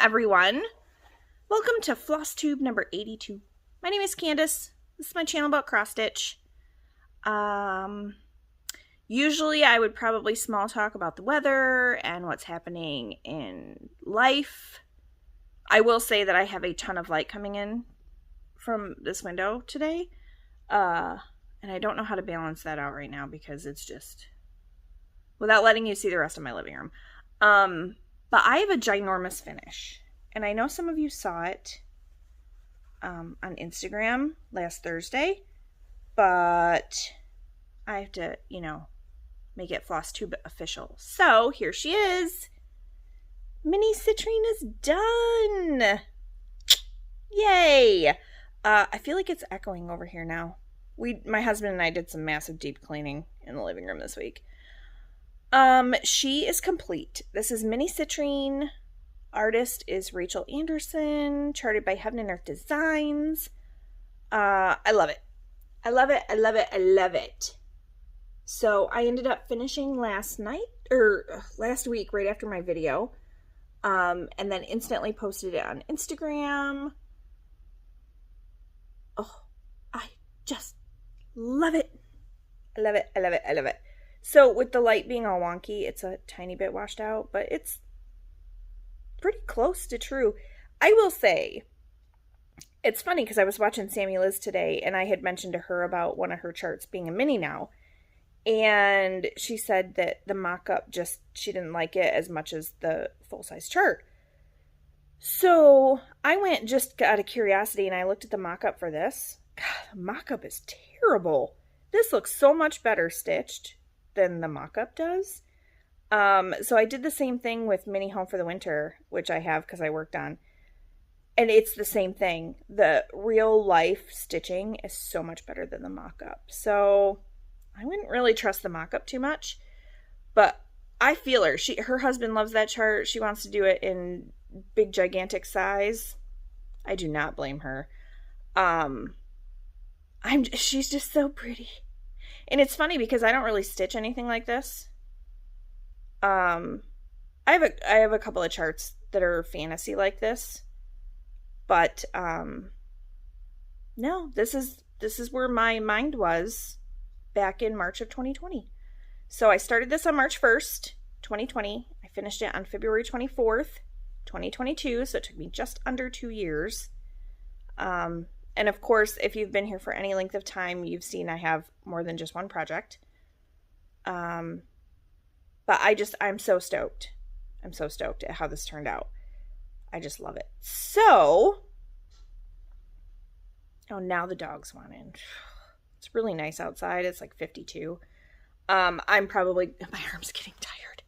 everyone. Welcome to Flosstube number 82. My name is Candace. This is my channel about cross stitch. Usually I would probably small talk about the weather and what's happening in life. I will say that I have a ton of light coming in from this window today. And I don't know how to balance that out right now because it's just without letting you see the rest of my living room. But I have a ginormous finish, and I know some of you saw it on Instagram last Thursday, but I have to, make it Flosstube official. So here she is. Mini Citrine is done. Yay! I feel like it's echoing over here now. My husband and I did some massive deep cleaning in the living room this week. She is complete. This is Mini Citrine. Artist is Rachel Anderson. Charted by Heaven and Earth Designs. I love it. I love it. I love it. I love it. So I ended up finishing last week right after my video. And then instantly posted it on Instagram. Oh, I just love it. I love it. I love it. I love it. So with the light being all wonky, it's a tiny bit washed out, but it's pretty close to true. I will say, it's funny because I was watching Sammy Liz today and I had mentioned to her about one of her charts being a mini now. And she said that the mock-up she didn't like it as much as the full-size chart. So I went just out of curiosity and I looked at the mock-up for this. God, the mock-up is terrible. This looks so much better stitched than the mock-up does. So I did the same thing with Mini Home for the Winter, which I have because I worked on. And it's the same thing. The real life stitching is so much better than the mock-up. So I wouldn't really trust the mock-up too much. But I feel her. Her husband loves that chart. She wants to do it in big, gigantic size. I do not blame her. She's just so pretty. And it's funny because I don't really stitch anything like this. I have a couple of charts that are fantasy like this. But no, this is where my mind was back in March of 2020. So I started this on March 1st, 2020. I finished it on February 24th, 2022. So it took me just under 2 years. And of course, if you've been here for any length of time, you've seen I have more than just one project. But I'm so stoked. I'm so stoked at how this turned out. I just love it. So, now the dogs want in. It's really nice outside. It's like 52. My arm's getting tired.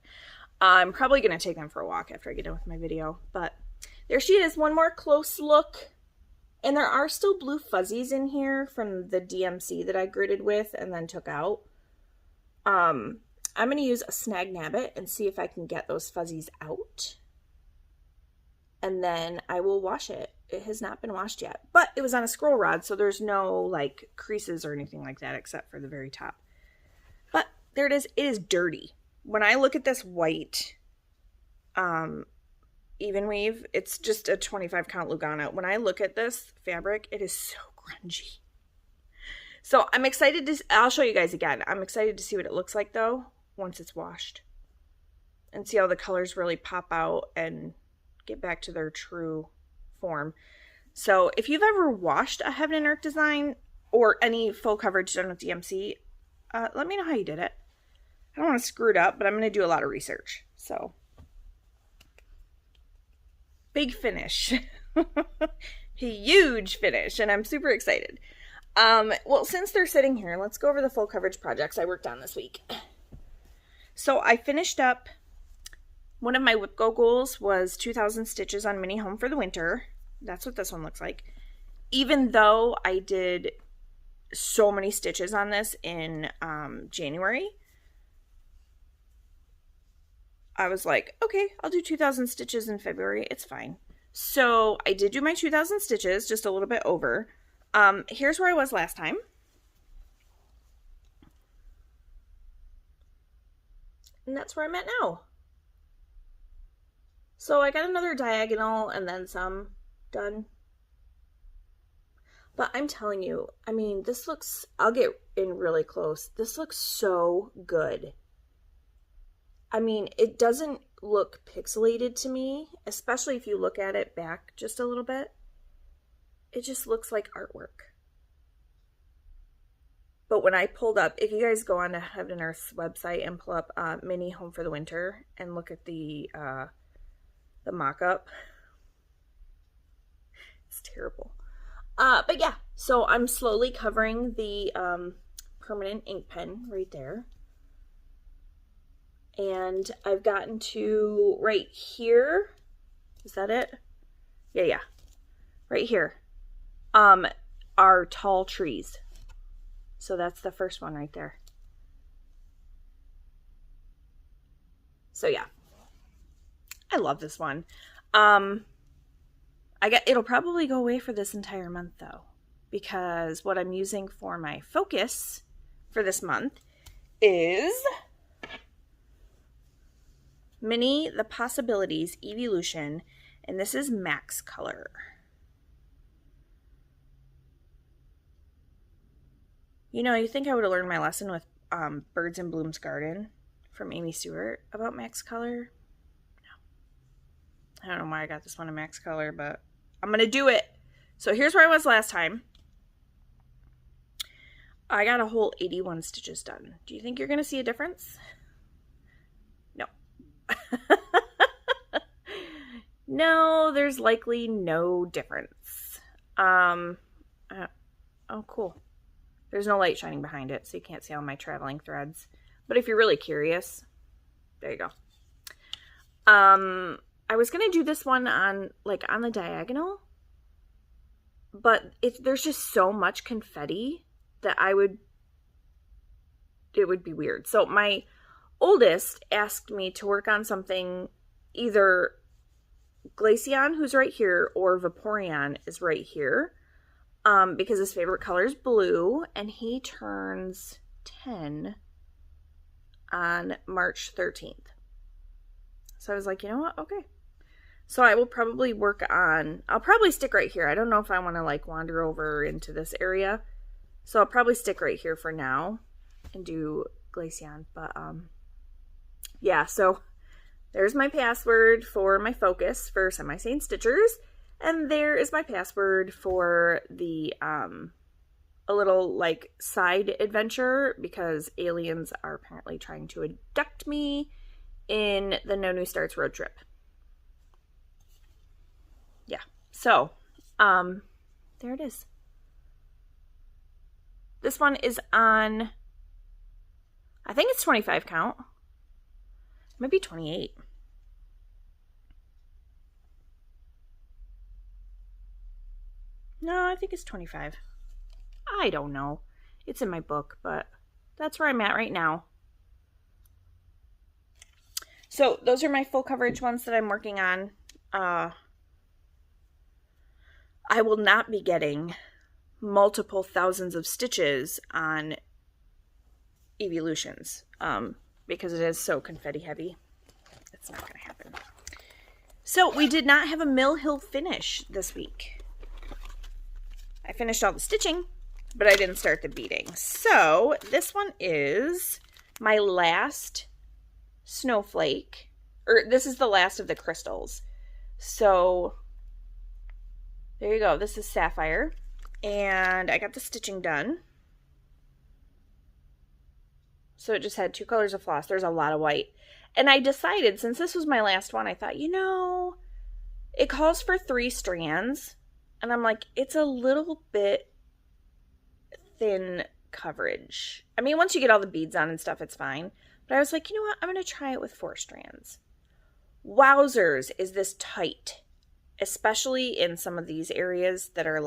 I'm probably going to take them for a walk after I get done with my video. But there she is. One more close look. And there are still blue fuzzies in here from the DMC that I gridded with and then took out. I'm going to use a snag nabbit and see if I can get those fuzzies out. And then I will wash it. It has not been washed yet. But it was on a scroll rod, so there's no creases or anything like that except for the very top. But there it is. It is dirty. When I look at this white even weave, it's just a 25 count Lugano. When I look at this fabric, it is so grungy. So I'm excited I'll show you guys again. I'm excited to see what it looks like though, once it's washed. And see how the colors really pop out and get back to their true form. So if you've ever washed a Heaven and Earth design or any full coverage done with DMC, let me know how you did it. I don't want to screw it up, but I'm going to do a lot of research. So big finish. Huge finish, and I'm super excited. Well, since they're sitting here, let's go over the full coverage projects I worked on this week. So I finished up, one of my WIPGO goals was 2,000 stitches on Mini Home for the Winter. That's what this one looks like. Even though I did so many stitches on this in January, I was like, okay, I'll do 2,000 stitches in February. It's fine. So I did do my 2,000 stitches, just a little bit over. Here's where I was last time. And that's where I'm at now. So I got another diagonal and then some done. But I'm telling you, I mean, this looks, I'll get in really close. This looks so good. I mean, it doesn't look pixelated to me, especially if you look at it back just a little bit. It just looks like artwork. But when I pulled up, if you guys go on to Heaven and Earth's website and pull up Mini Home for the Winter and look at the mock-up, it's terrible. But yeah, so I'm slowly covering the permanent ink pen right there. And I've gotten to right here. Is that it? Yeah. Right here. Are tall trees. So that's the first one right there. So yeah. I love this one. It'll probably go away for this entire month though, because what I'm using for my focus for this month is Mini The Possibilities Eeveelution, and this is Max Color. You know, you think I would have learned my lesson with Birds in Bloom's Garden from Amy Stewart about Max Color? No. I don't know why I got this one in Max Color, but I'm going to do it. So here's where I was last time. I got a whole 81 stitches done. Do you think you're going to see a difference? No. No, there's likely no difference. Oh, cool. There's no light shining behind it, so you can't see all my traveling threads. But if you're really curious, there you go. I was going to do this one on the diagonal, but there's just so much confetti that it would be weird. So my oldest asked me to work on something, either Glaceon, who's right here, or Vaporeon is right here, because his favorite color is blue, and he turns 10 on March 13th. So I was like, you know what? Okay. So I will probably I'll probably stick right here. I don't know if I want to wander over into this area. So I'll probably stick right here for now and do Glaceon. But yeah, so there's my password for my focus for Semi-Sane Stitchers. And there is my password for the a little side adventure, because aliens are apparently trying to abduct me in the No New Starts road trip. Yeah, so there it is. This one is on, I think it's 25 count, maybe 28. No, I think it's 25. I don't know. It's in my book, but that's where I'm at right now. So those are my full coverage ones that I'm working on. I will not be getting multiple thousands of stitches on Eeveelutions because it is so confetti heavy. It's not going to happen. So we did not have a Mill Hill finish this week. I finished all the stitching, but I didn't start the beading. So this one is my last snowflake, or this is the last of the crystals. So there you go. This is Sapphire, and I got the stitching done. So it just had 2 colors of floss. There's a lot of white. And I decided, since this was my last one, I thought, you know, it calls for 3 strands. And I'm like, it's a little bit thin coverage. I mean, once you get all the beads on and stuff, it's fine. But I was like, you know what? I'm going to try it with 4 strands. Wowzers, is this tight. Especially in some of these areas that are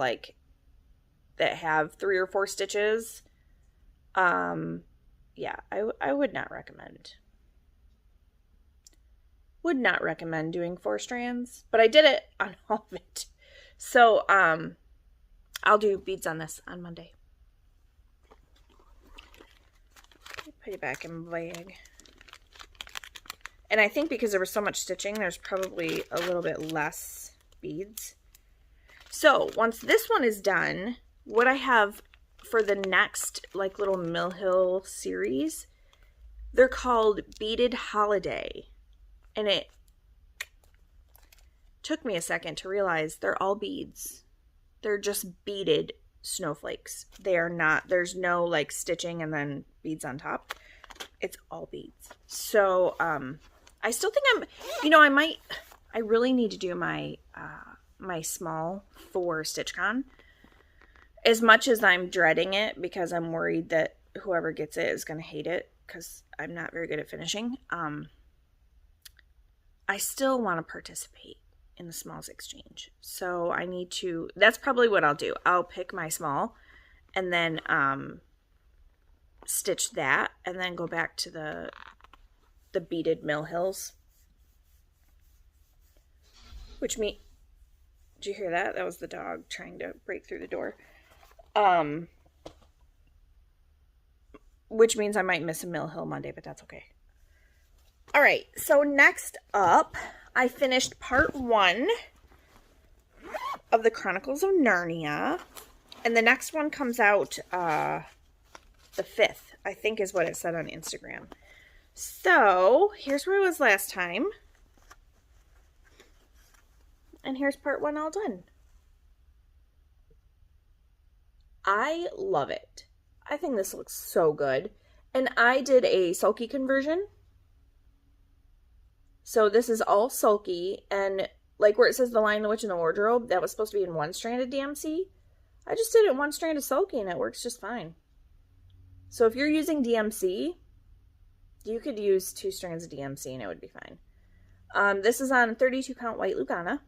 that have 3 or 4 stitches. Yeah, I would not recommend. Would not recommend doing 4 strands. But I did it on all of it. So, I'll do beads on this on Monday. Put it back in my bag. And I think because there was so much stitching, there's probably a little bit less beads. So once this one is done, what I have for the next like little Mill Hill series, they're called Beaded Holiday. And it took me a second to realize they're all beads. They're just beaded snowflakes. They are not, there's no like stitching and then beads on top. It's all beads. So I still think I really need to do my my small for StitchCon. As much as I'm dreading it because I'm worried that whoever gets it is going to hate it because I'm not very good at finishing. I still want to participate in the smalls exchange. So I need to, that's probably what I'll do. I'll pick my small and then stitch that and then go back to the beaded Mill Hills. Which did you hear that? That was the dog trying to break through the door. Which means I might miss a Mill Hill Monday, but that's okay. All right, so next up, I finished part 1 of the Chronicles of Narnia, and the next one comes out the 5th, I think is what it said on Instagram. So here's where I was last time, and here's part 1 all done. I love it. I think this looks so good. And I did a sulky conversion. So this is all sulky. And like where it says The Lion, the Witch, and the Wardrobe, that was supposed to be in one strand of DMC. I just did it in one strand of sulky and it works just fine. So if you're using DMC, you could use 2 strands of DMC and it would be fine. This is on 32 count white Lugana.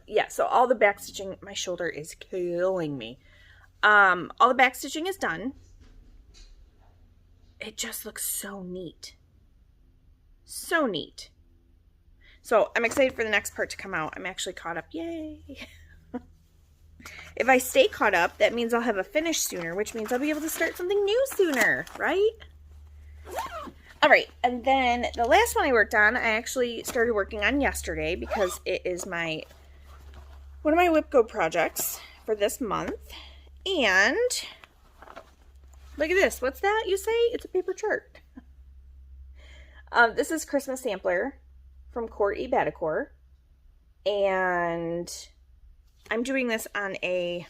Yeah, so all the back stitching, my shoulder is killing me. All the back stitching is done. It just looks so neat. So neat. So I'm excited for the next part to come out. I'm actually caught up. Yay. If I stay caught up, that means I'll have a finish sooner, which means I'll be able to start something new sooner, right? All right, and then the last one I worked on, I actually started working on yesterday because it is one of my WIPGO projects for this month. And look at this. What's that, you say? It's a paper chart. This is Christmas Sampler from Cuore Batticuore. And I'm doing this on I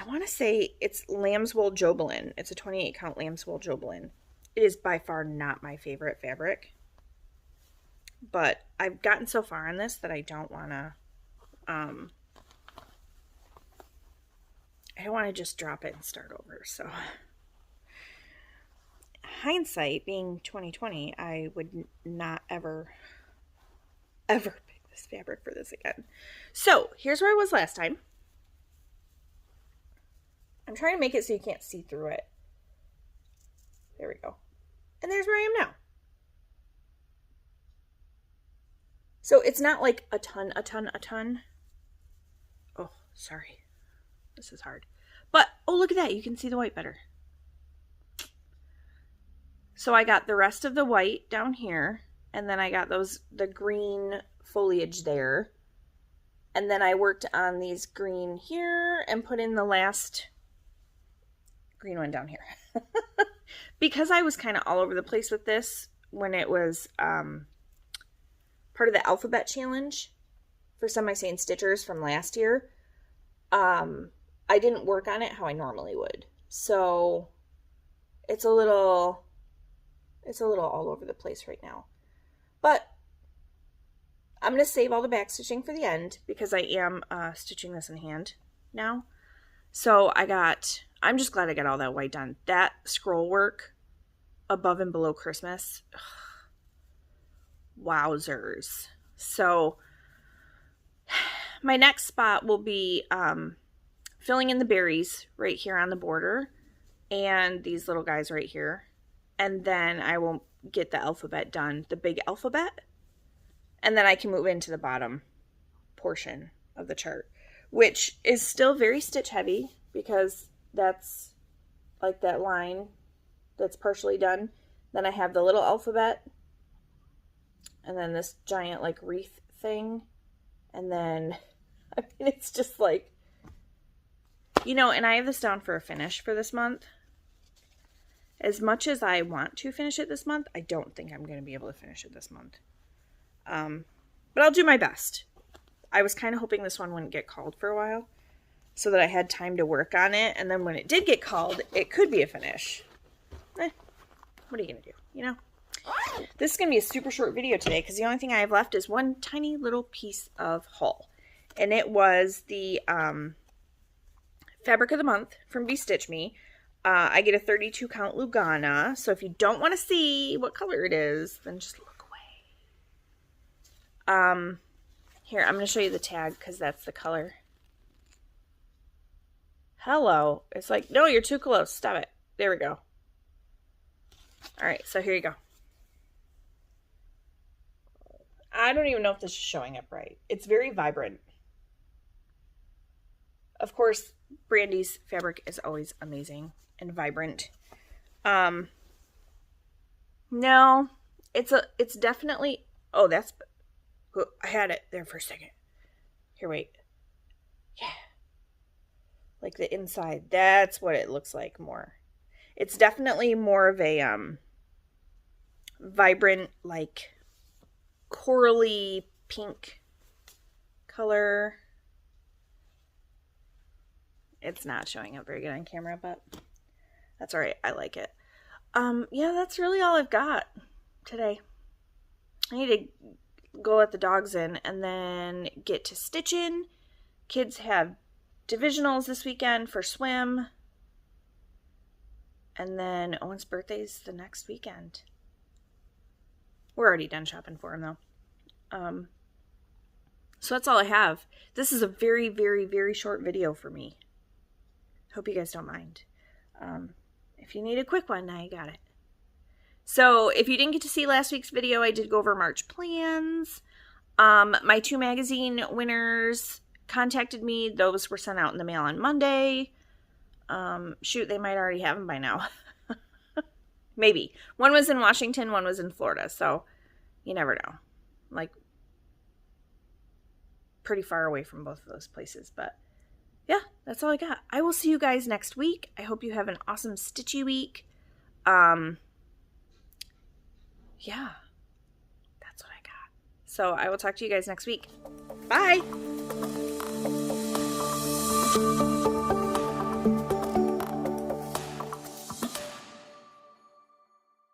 want to say it's lamb's wool Jobelin. It's a 28 count lamb's wool Jobelin. It is by far not my favorite fabric. But I've gotten so far on this that I don't want to, I don't want to just drop it and start over. So hindsight being 2020, I would not ever pick this fabric for this again. So here's where I was last time. I'm trying to make it so you can't see through it. There we go. And there's where I am now. So it's not like a ton. Oh, sorry. This is hard. But, oh, look at that. You can see the white better. So I got the rest of the white down here. And then I got the green foliage there. And then I worked on these green here and put in the last green one down here. Because I was kind of all over the place with this when it was part of the alphabet challenge for some of my Sane Stitchers from last year, I didn't work on it how I normally would. So it's a little all over the place right now. But I'm going to save all the back stitching for the end because I am stitching this in hand now. So I'm just glad I got all that white done. That scroll work above and below Christmas, ugh, wowzers. So my next spot will be filling in the berries right here on the border and these little guys right here. And then I will get the alphabet done, the big alphabet. And then I can move into the bottom portion of the chart, which is still very stitch heavy because that's like that line that's partially done. Then I have the little alphabet. And then this giant like wreath thing. And then, I mean, it's just like, you know, and I have this down for a finish for this month. As much as I want to finish it this month, I don't think I'm going to be able to finish it this month. But I'll do my best. I was kind of hoping this one wouldn't get called for a while so that I had time to work on it. And then when it did get called, it could be a finish. What are you going to do, you know? This is going to be a super short video today because the only thing I have left is one tiny little piece of haul. And it was the Fabric of the Month from Be Stitch Me. I get a 32 count Lugana. So if you don't want to see what color it is, then just look away. Here, I'm going to show you the tag because that's the color. Hello. It's like, no, you're too close. Stop it. There we go. All right, so here you go. I don't even know if this is showing up right. It's very vibrant. Of course, Brandy's fabric is always amazing and vibrant. No, it's definitely, oh, that's, I had it there for a second. Here, wait. Yeah. Like the inside, that's what it looks like more. It's definitely more of a vibrant, like corally pink color. It's not showing up very good on camera, but that's all right. I like it. Yeah, that's really all I've got today. I need to go let the dogs in and then get to stitching. Kids have divisionals this weekend for swim. And then Owen's birthday's the next weekend. We're already done shopping for him, though. So that's all I have. This is a very, very, very short video for me. Hope you guys don't mind. If you need a quick one, now you got it. So if you didn't get to see last week's video, I did go over March plans. My 2 magazine winners contacted me. Those were sent out in the mail on Monday. Shoot, they might already have them by now. Maybe. One was in Washington, one was in Florida. So you never know. Like, pretty far away from both of those places. But yeah, that's all I got. I will see you guys next week. I hope you have an awesome stitchy week. Yeah, that's what I got. So I will talk to you guys next week. Bye.